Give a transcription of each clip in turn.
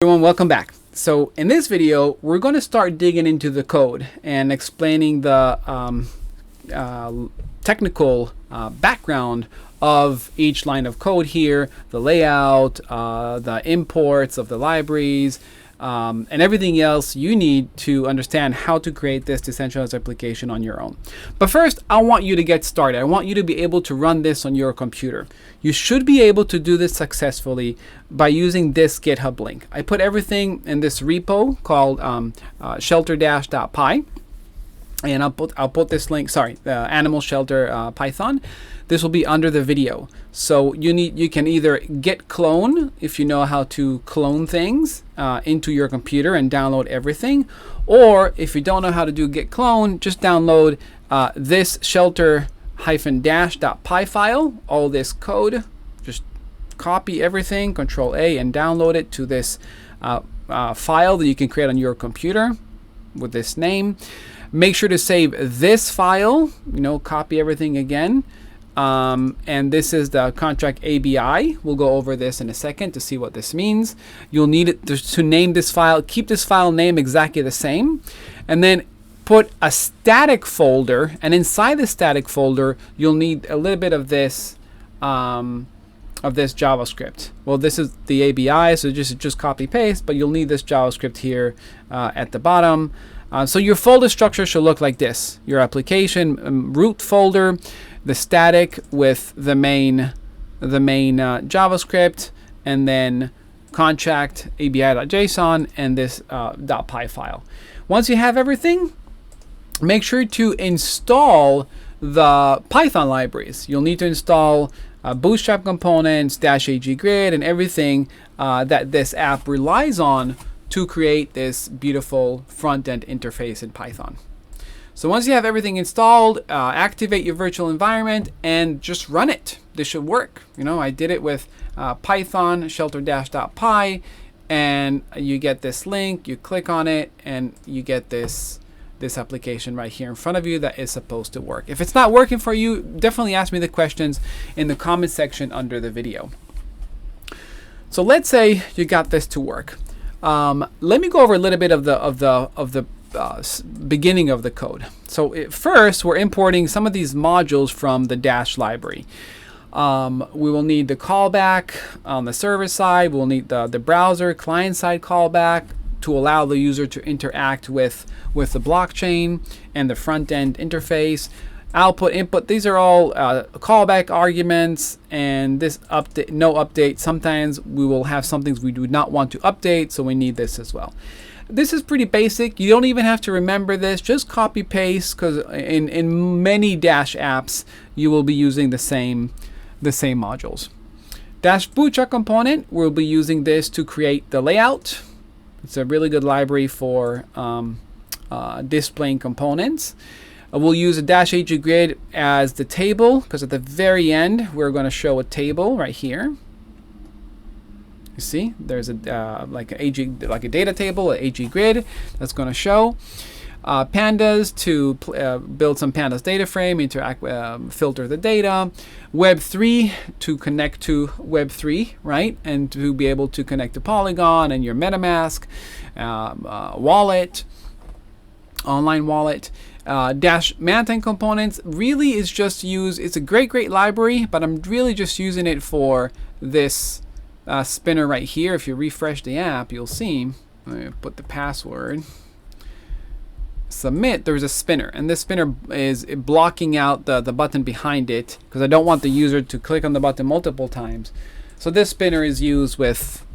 Everyone, welcome back. So in this video, we're going to start digging into the code and explaining the technical background of each line of code here, the layout, the imports of the libraries, and everything else you need to understand how to create this decentralized application on your own. But first, I want you to get started. I want you to be able to run this on your computer. You should be able to do this successfully by using this GitHub link. I put everything in this repo called shelter-dash.py. And I'll put this link, animal shelter Python. This will be under the video. So you can either git clone if you know how to clone things into your computer and download everything, or if you don't know how to do git clone, just download this shelter-dash.py file, all this code. Just copy everything, Control A, and download it to this file that you can create on your computer with this name. Make sure to save this file, copy everything again. And this is the contract ABI. We'll go over this in a second to see what this means. You'll need it to name this file. Keep this file name exactly the same. And then put a static folder. And inside the static folder, you'll need a little bit of this JavaScript. Well, this is the ABI, so just copy paste, but you'll need this JavaScript here at the bottom. So your folder structure should look like this. Your application root folder, the static with the main JavaScript, and then contract ABI.json and this .py file. Once you have everything, make sure to install the Python libraries. You'll need to install Bootstrap components, -aggrid, and everything that this app relies on to create this beautiful front-end interface in Python. So once you have everything installed, activate your virtual environment and just run it. This should work. I did it with Python shelter-dash.py, and you get this link, you click on it, and you get this application right here in front of you that is supposed to work. If it's not working for you, definitely ask me the questions in the comment section under the video. So let's say you got this to work. Let me go over a little bit of the beginning of the code. So first, we're importing some of these modules from the Dash library. We will need the callback on the server side. We'll need the browser client-side callback to allow the user to interact with the blockchain and the front-end interface. Output, input, these are all callback arguments, and this update, no update. Sometimes we will have some things we do not want to update, so we need this as well. This is pretty basic. You don't even have to remember this. Just copy paste, because in many Dash apps you will be using the same modules. Dash Bootstrap component, we'll be using this to create the layout. It's a really good library for displaying components. We'll use a -aggrid as the table, because at the very end we're going to show a table right here. You see, there's like a data table, an agGrid that's going to show. Pandas to build some pandas data frame, interact, filter the data. Web3 to connect to Web3, right? And to be able to connect to Polygon and your MetaMask wallet, online wallet. Dash maintain components really is just used. It's a great library, but I'm really just using it for this spinner right here. If you refresh the app, you'll see. Let me put the password. Submit. There's a spinner, and this spinner is blocking out the button behind it, because I don't want the user to click on the button multiple times. So this spinner is used with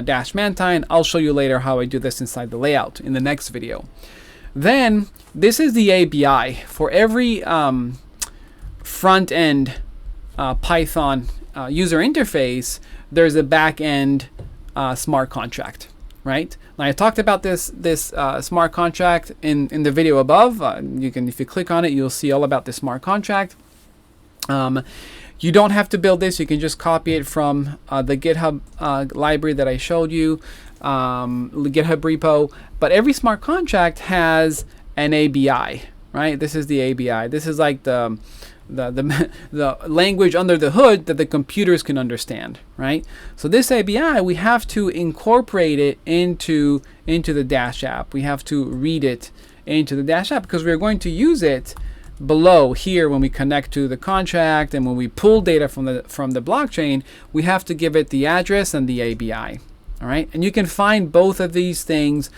Dash maintain. I'll show you later how I do this inside the layout in the next video. Then this is the ABI. For every front-end Python user interface, there's a back-end smart contract, right? Now, I talked about this smart contract in the video above. If you click on it, you'll see all about the smart contract. You don't have to build this. You can just copy it from the GitHub library that I showed you, GitHub repo. But every smart contract has an ABI, right? This is the ABI. This is like the the language under the hood that the computers can understand, right? So this ABI, we have to incorporate it into the Dash app. We have to read it into the Dash app because we're going to use it below here when we connect to the contract, and when we pull data from the blockchain, we have to give it the address and the ABI. All right, and you can find both of these things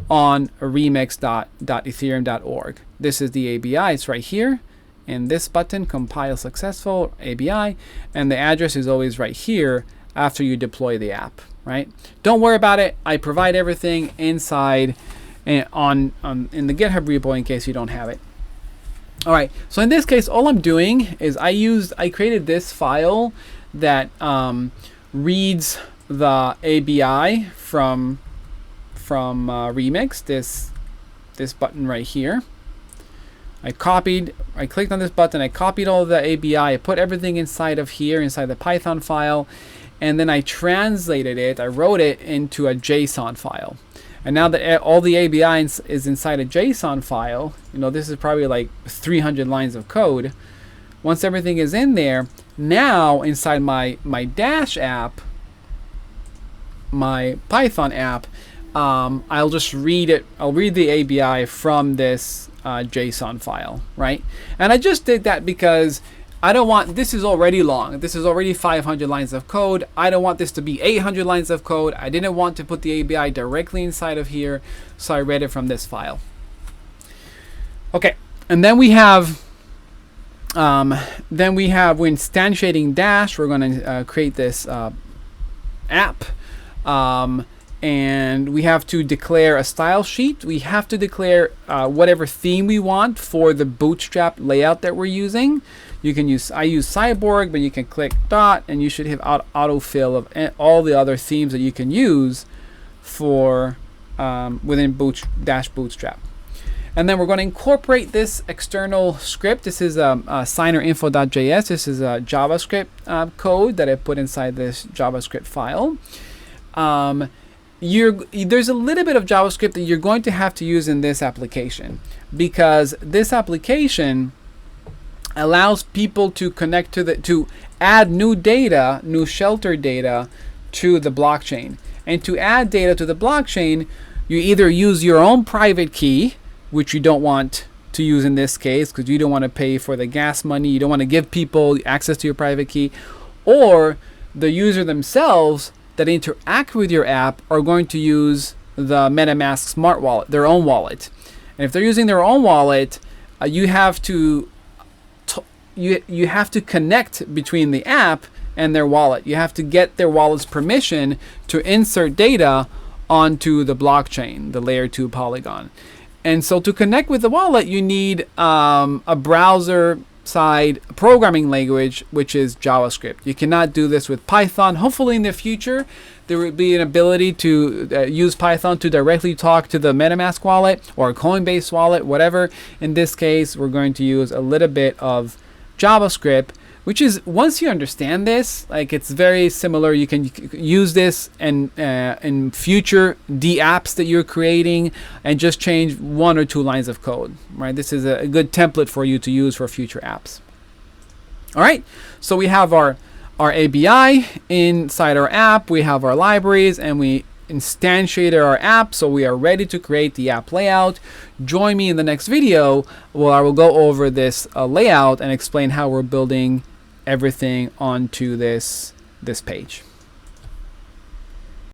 on remix.ethereum.org. This is the ABI. It's right here. And this button, compile successful ABI, and the address is always right here after you deploy the app, right? Don't worry about it. I provide everything inside and in the GitHub repo in case you don't have it. All right, so in this case, all I'm doing is I created this file that reads the ABI from Remix, this button right here. I clicked on this button, I copied all the ABI, I put everything inside of here, inside the Python file, and then I translated it, I wrote it into a JSON file. And now that all the ABI is inside a JSON file, this is probably like 300 lines of code. Once everything is in there, now inside my Dash app, my Python app, I'll just read it. I'll read the ABI from this JSON file, right? And I just did that because I don't want, this is already long. This is already 500 lines of code. I don't want this to be 800 lines of code. I didn't want to put the ABI directly inside of here, so I read it from this file. Okay, and then we have we're instantiating Dash. We're going to create this app. And we have to declare a style sheet. We have to declare whatever theme we want for the bootstrap layout that we're using. You can use, I use Cyborg, but you can click dot and you should have autofill of all the other themes that you can use for within Dash Bootstrap. And then we're going to incorporate this external script. This is signerinfo.js. This is a JavaScript code that I put inside this JavaScript file. There's a little bit of JavaScript that you're going to have to use in this application, because this application allows people to connect to add new data, new shelter data to the blockchain. And to add data to the blockchain, you either use your own private key, which you don't want to use in this case because you don't want to pay for the gas money, you don't want to give people access to your private key, or the user themselves that interact with your app are going to use the MetaMask smart wallet, their own wallet. And if they're using their own wallet, you have to connect between the app and their wallet. You have to get their wallet's permission to insert data onto the blockchain, the layer 2 Polygon. And so to connect with the wallet, you need a browser side programming language, which is JavaScript. You cannot do this with Python. Hopefully in the future there will be an ability to use Python to directly talk to the MetaMask wallet or Coinbase wallet, whatever. In this case, we're going to use a little bit of JavaScript, which is, once you understand this, like, it's very similar. You can use this in future dApps that you're creating and just change 1 or 2 lines of code, right? This is a good template for you to use for future apps. All right, so we have our ABI inside our app, we have our libraries, and we instantiated our app, so we are ready to create the app layout. Join me in the next video where I will go over this layout and explain how we're building everything onto this page.